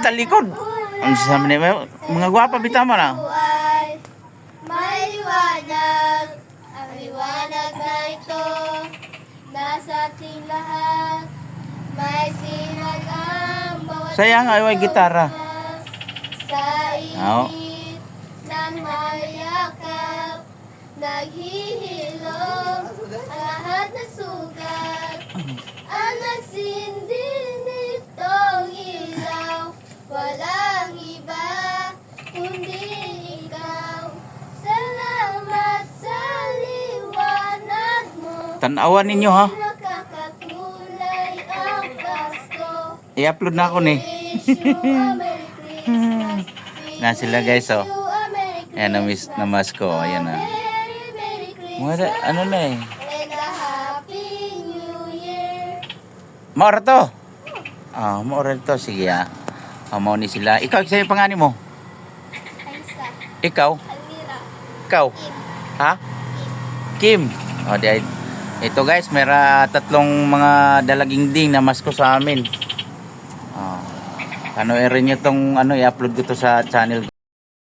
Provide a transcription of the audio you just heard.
talikod. Ang sabi niya, mga gwapa bitama na. May liwanag, ang liwanag na ito, nasa ating lahat. May sinag ang bawat Sayang ay gitara. sa Oo. init ng mayakap, naghihilom ang lahat na sugat. Ang nagsindi nitong ilaw, walang iba kundi ikaw. Salamat sa liwanag mo. Tanawan ninyo ha. Nakakatulay ang Pasko. I-upload na ako ni. Wish you a Merry Christmas. Na sila guys oh. Wish you a Merry Ayan na masko. Ayan na. Merry Mga Christmas. ano na eh. And a Happy New Year. Maura to. Ah, maura to. Sige ah. Mau ni sila. Ikaw, sa'yo pangani mo? Aisa. Ikaw? Almira. Ikaw? Ha? Kim. O, ito guys, mera tatlong mga dalaging na masko sa amin. Ano rin nyo tong i-upload ko to sa channel.